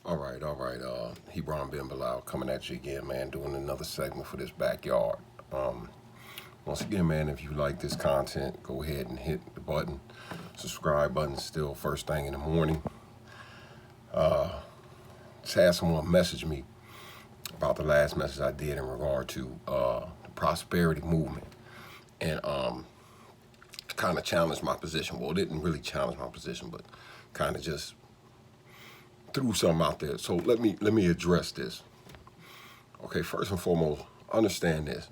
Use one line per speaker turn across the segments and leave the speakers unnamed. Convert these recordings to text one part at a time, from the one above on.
All right. Hebron Ben Bilal coming at you again, man, doing another segment for this backyard. Um, Once again, man, if you like this content, go ahead and hit the button. Subscribe button still first thing in the morning. Just had someone message me about the last message I did in regard to the prosperity movement. And kind of challenged my position. Well, it didn't really challenge my position, but kind of just threw something out there. So let me address this. Okay, first and foremost, understand this.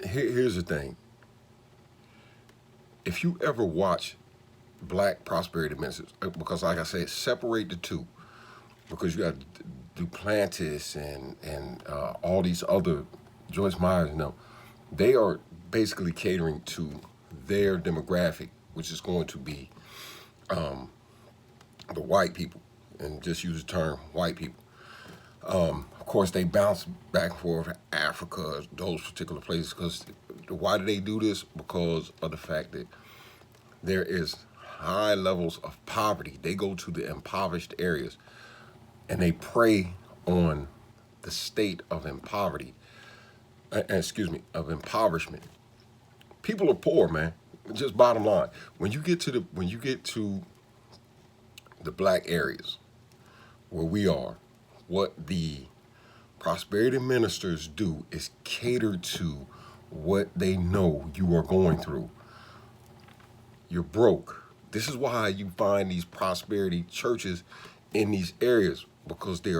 Here's the thing. If you ever watch black prosperity ministers, because like I said, separate the two, because you got Duplantis and all these other Joyce Myers, they are basically catering to their demographic, which is going to be the white people, and just use the term white people. Of course, they bounce back and forth to Africa, those particular places. Because why do they do this? Because of the fact that there is high levels of poverty. They go to the impoverished areas and they prey on the state of of impoverishment. People are poor, man. Just bottom line. When you get to the black areas where we are, what the prosperity ministers do is cater to what they know you are going through. You're broke. This is why you find these prosperity churches in these areas, because they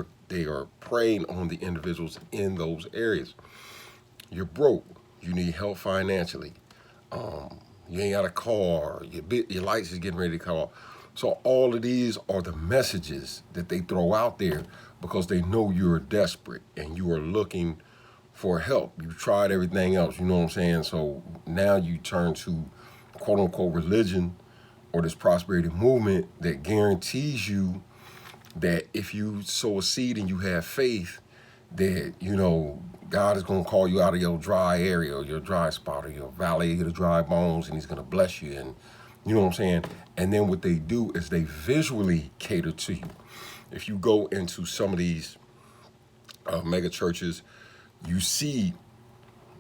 are preying on the individuals in those areas. You're broke. You need help financially. You ain't got a car. Your lights is getting ready to come off. So all of these are the messages that they throw out there because they know you're desperate and you are looking for help. You've tried everything else, you know what I'm saying? So now you turn to quote unquote religion or this prosperity movement that guarantees you that if you sow a seed and you have faith, that, God is going to call you out of your dry area or your dry spot or your valley of the dry bones, and he's going to bless you. And you know what I'm saying? And then what they do is they visually cater to you. If you go into some of these mega churches, you see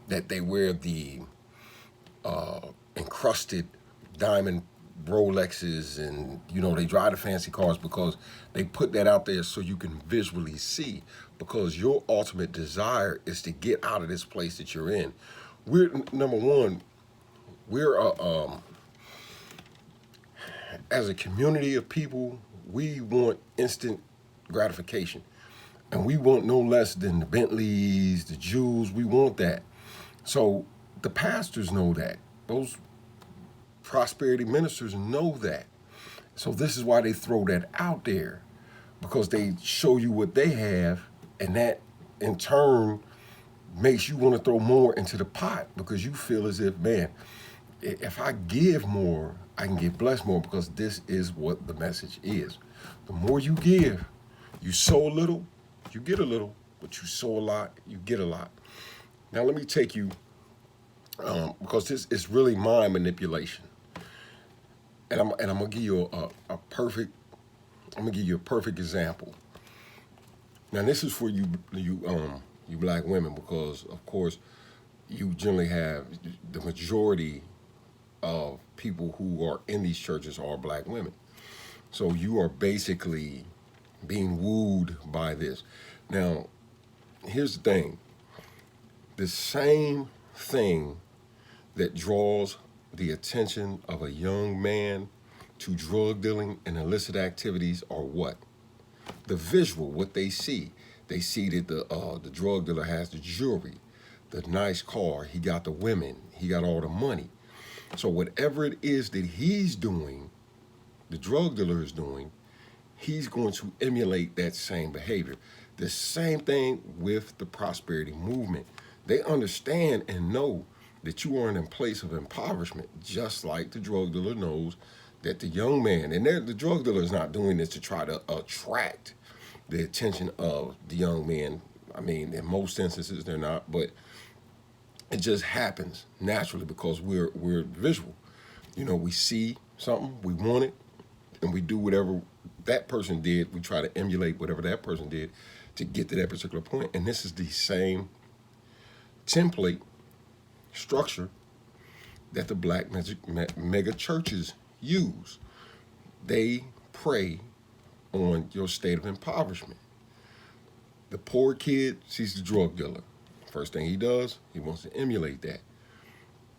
that they wear the encrusted diamond Rolexes, and they drive the fancy cars because they put that out there so you can visually see, because your ultimate desire is to get out of this place that you're in. We're number one, we're as a community of people, we want instant gratification. And we want no less than the Bentleys, the Jews, we want that. So the pastors know that. Those prosperity ministers know that. So this is why they throw that out there, because they show you what they have, and that in turn makes you want to throw more into the pot, because you feel as if, man, if I give more, I can get blessed more, because this is what the message is. The more you give, you sow a little, you get a little, but you sow a lot, you get a lot. Now let me take you, because this is really mind manipulation, and I'm gonna give you a perfect, I'm gonna give you a perfect example. Now this is for you black women, because of course you generally have the majority of people who are in these churches are black women. So you are basically being wooed by this. Now, here's the thing. The same thing that draws the attention of a young man to drug dealing and illicit activities are what? The visual, what they see. They see that the drug dealer has the jewelry, the nice car, he got the women, he got all the money. So whatever it is that he's doing, the drug dealer is doing, he's going to emulate that same behavior. The same thing with the prosperity movement. They understand and know that you are in a place of impoverishment, just like the drug dealer knows that the young man, and the drug dealer is not doing this to try to attract the attention of the young man. I mean, in most instances, they're not, but it just happens naturally because we're visual. We see something, we want it, and we do whatever that person did, we try to emulate whatever that person did to get to that particular point. And this is the same template structure that the black mega churches use. They prey on your state of impoverishment. The poor kid sees the drug dealer. First thing he does, he wants to emulate that.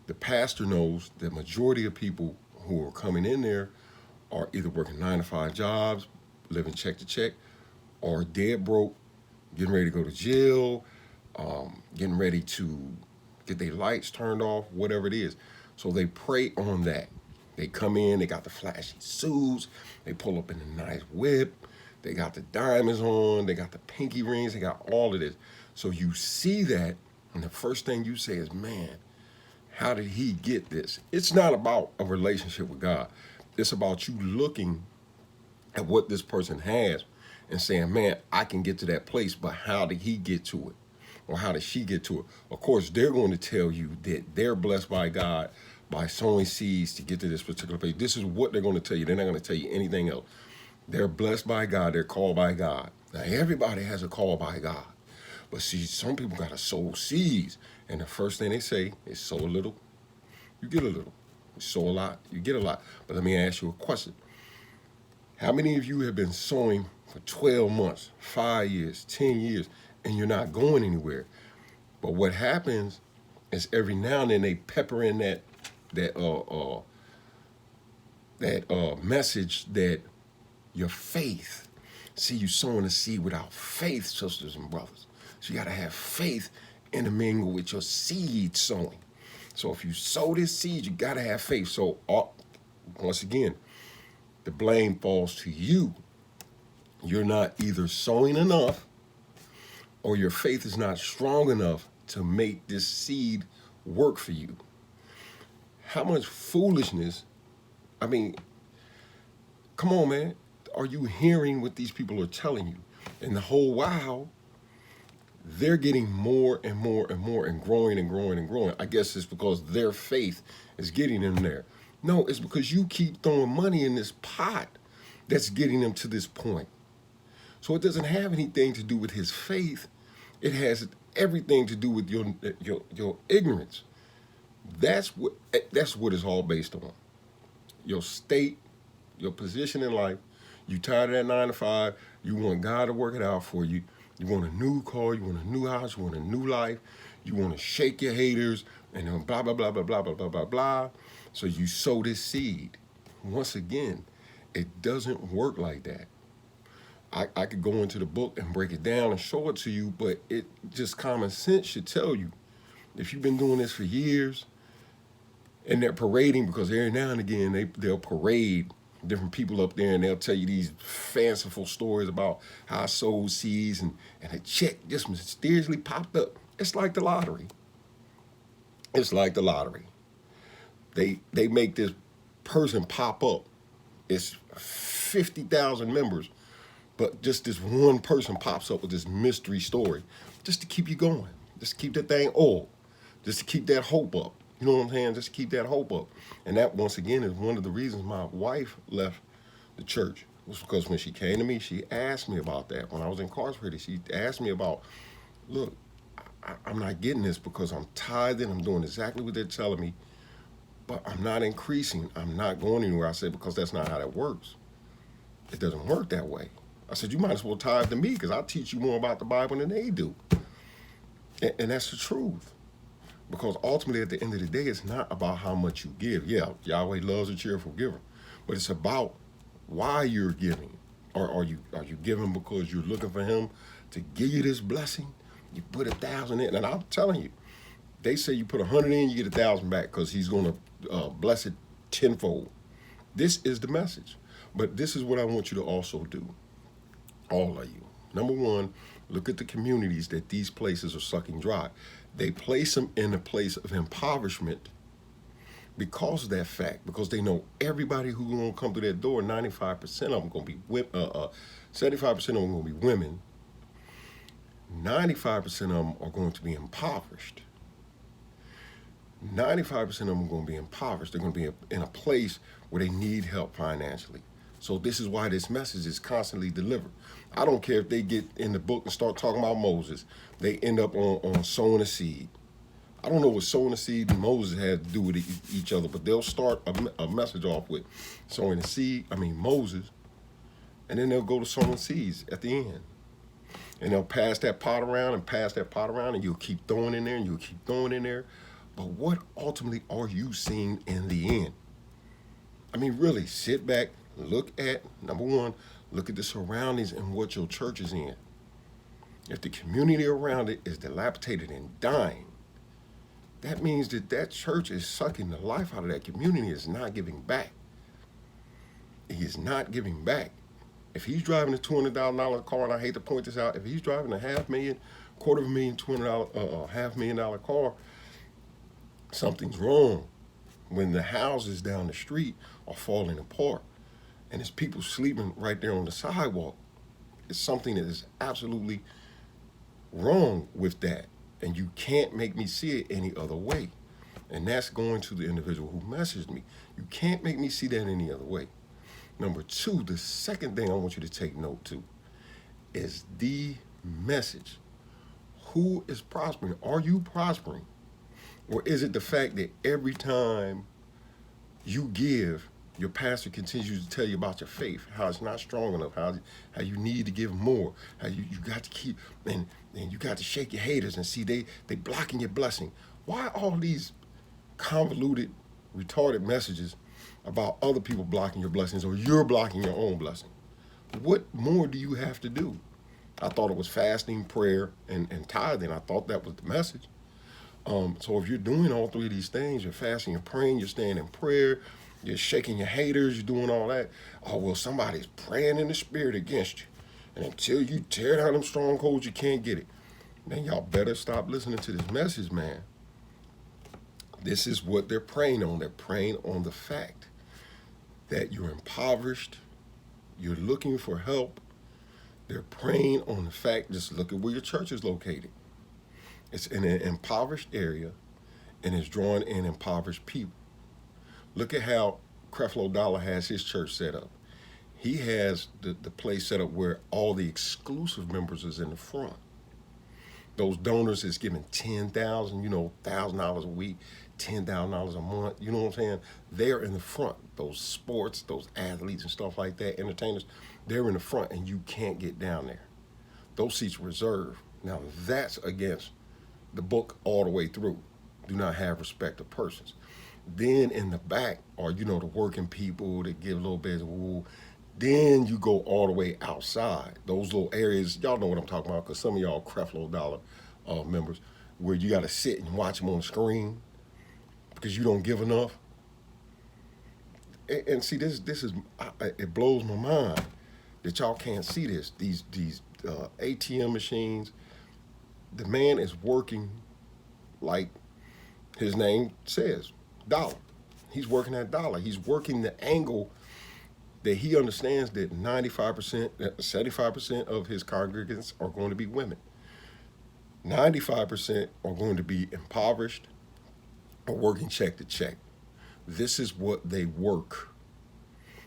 The pastor knows that majority of people who are coming in there are either working 9-to-5 jobs, living check to check, or dead broke, getting ready to go to jail, getting ready to get their lights turned off, whatever it is. So they prey on that. They come in, they got the flashy suits, they pull up in a nice whip, they got the diamonds on, they got the pinky rings, they got all of this. So you see that, and the first thing you say is, man, how did he get this? It's not about a relationship with God. It's about you looking at what this person has and saying, man, I can get to that place, but how did he get to it? Or how did she get to it? Of course, they're going to tell you that they're blessed by God by sowing seeds to get to this particular place. This is what they're going to tell you. They're not going to tell you anything else. They're blessed by God. They're called by God. Now, everybody has a call by God. But see, some people got to sow seeds. And the first thing they say is sow a little, you get a little. You sow a lot, you get a lot. But let me ask you a question. How many of you have been sowing for 12 months, 5 years, 10 years, and you're not going anywhere? But what happens is every now and then they pepper in that message that your faith. See, you sowing a seed without faith, sisters and brothers. So you got to have faith intermingle with your seed sowing. So if you sow this seed, you got to have faith. So once again, the blame falls to you. You're not either sowing enough or your faith is not strong enough to make this seed work for you. How much foolishness, I mean, come on, man. Are you hearing what these people are telling you? And the whole while, they're getting more and more and more and growing and growing and growing. I guess it's because their faith is getting them there. No, it's because you keep throwing money in this pot that's getting them to this point. So it doesn't have anything to do with his faith. It has everything to do with your ignorance. That's what it's all based on. Your state, your position in life. You tired of that 9-to-5. You want God to work it out for you. You want a new car. You want a new house. You want a new life. You want to shake your haters and then blah, blah, blah, blah, blah, blah, blah, blah, blah. So you sow this seed. Once again, it doesn't work like that. I could go into the book and break it down and show it to you, but it just common sense should tell you, if you've been doing this for years and they're parading, because every now and again they'll parade different people up there and they'll tell you these fanciful stories about how I sold seeds and a check just mysteriously popped up. It's like the lottery. It's like the lottery. They make this person pop up. It's 50,000 members, but just this one person pops up with this mystery story just to keep you going, just to keep that thing old, just to keep that hope up. You know what I'm saying? Just to keep that hope up. And that, once again, is one of the reasons my wife left the church. It was because when she came to me, she asked me about that. When I was incarcerated, she asked me about, look, I'm not getting this because I'm tithing, I'm doing exactly what they're telling me, but I'm not increasing, I'm not going anywhere. I said, because that's not how that works. It doesn't work that way. I said, you might as well tithe to me because I'll teach you more about the Bible than they do. And that's the truth. Because ultimately, at the end of the day, it's not about how much you give. Yeah, Yahweh loves a cheerful giver. But it's about why you're giving. Or are you giving because you're looking for him to give you this blessing? You put 1,000 in. And I'm telling you, they say you put 100 in, you get 1,000 back because he's going to bless it tenfold. This is the message. But this is what I want you to also do. All of you. Number one, look at the communities that these places are sucking dry. They place them in a place of impoverishment because of that fact, because they know everybody who's going to come through that door, 95% of them going to be women, 75% of them going to be women, 95% of them are going to be impoverished. 95% of them are going to be impoverished. They're going to be in a place where they need help financially. So this is why this message is constantly delivered. I don't care if they get in the book and start talking about Moses. They end up on sowing a seed. I don't know what sowing a seed and Moses had to do with each other, but they'll start a message off with sowing a seed, Moses, and then they'll go to sowing seeds at the end. And they'll pass that pot around and pass that pot around, and you'll keep throwing in there and you'll keep throwing in there. But what ultimately are you seeing in the end? Really, sit back, look at, number one, look at the surroundings and what your church is in. If the community around it is dilapidated and dying, that means that church is sucking the life out of that community, is not giving back. He is not giving back. If he's driving a $200,000 car, and I hate to point this out, if he's driving a $500,000, $250,000, $500,000 car, something's wrong. When the houses down the street are falling apart and there's people sleeping right there on the sidewalk, it's something that is absolutely wrong with that. And you can't make me see it any other way. And that's going to the individual who messaged me. You can't make me see that any other way. Number two, the second thing I want you to take note to is the message. Who is prospering? Are you prospering? Or is it the fact that every time you give, your pastor continues to tell you about your faith, how it's not strong enough, how you need to give more, how you got to keep, and you got to shake your haters and see they blocking your blessing. Why all these convoluted, retarded messages about other people blocking your blessings, or you're blocking your own blessing? What more do you have to do? I thought it was fasting, prayer, and tithing. I thought that was the message. So if you're doing all three of these things, you're fasting, you're praying, you're staying in prayer, you're shaking your haters, you're doing all that. Oh, well, somebody's praying in the spirit against you. And until you tear down them strongholds, you can't get it. Man, y'all better stop listening to this message, man. This is what they're praying on. They're praying on the fact that you're impoverished, you're looking for help. They're praying on the fact, just look at where your church is located. It's in an impoverished area, and it's drawing in impoverished people. Look at how Creflo Dollar has his church set up. He has the place set up where all the exclusive members is in the front. Those donors is giving $10,000, $1,000 a week, $10,000 a month. You know what I'm saying? They're in the front. Those sports, those athletes and stuff like that, entertainers, they're in the front, and you can't get down there. Those seats are reserved. Now that's against the book all the way through. Do not have respect of persons. Then in the back are, the working people that give a little bit of woo. Then you go all the way outside. Those little areas, y'all know what I'm talking about, because some of y'all Creflo Dollar members, where you got to sit and watch them on the screen because you don't give enough. And see, this is, it blows my mind that y'all can't see this. These ATM machines, the man is working like his name says, dollar. He's working that dollar. He's working the angle that he understands that 95%, 75% of his congregants are going to be women. 95% are going to be impoverished or working check to check. This is what they work.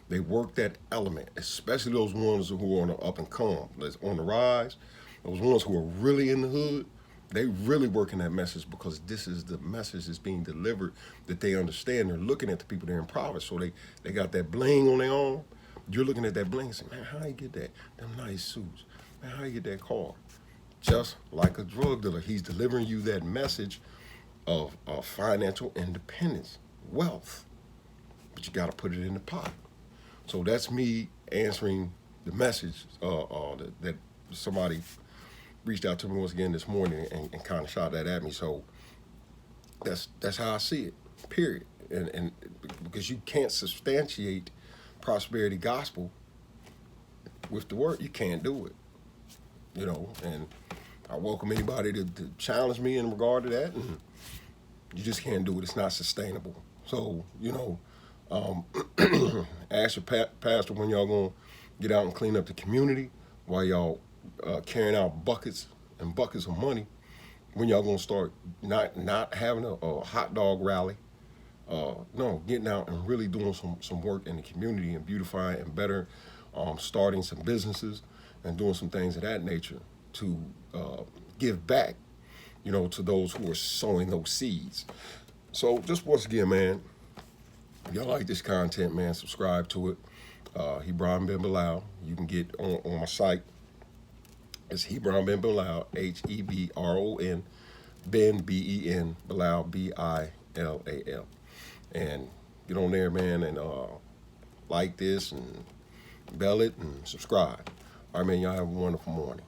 They work that element, especially those ones who are on the up and come, that's on the rise. Those ones who are really in the hood, they really working that message, because this is the message that's being delivered that they understand. They're looking at the people that are impoverished. So they got that bling on their arm. You're looking at that bling and saying, man, how you get that? Them nice suits. Man, how you get that car? Just like a drug dealer, he's delivering you that message of financial independence, wealth. But you got to put it in the pot. So that's me answering the message that somebody reached out to me once again this morning and kind of shot that at me. So that's how I see it, period. And because you can't substantiate prosperity gospel with the word, you can't do it. And I welcome anybody to challenge me in regard to that. And you just can't do it. It's not sustainable. So, ask your pastor when y'all gonna get out and clean up the community, while y'all carrying out buckets and buckets of money. When y'all gonna start not having a hot dog rally, No, getting out and really doing some work in the community and beautifying and better, starting some businesses and doing some things of that nature to give back, to those who are sowing those seeds. So just once again, man, if y'all like this content, man, subscribe to it. Hebron Ben Bilal. You can get on my site. It's Hebron Ben Bilal, Hebron Ben Ben Bilal Bilal, and get on there, man, and like this and bell it and subscribe. All right, man. Y'all have a wonderful morning.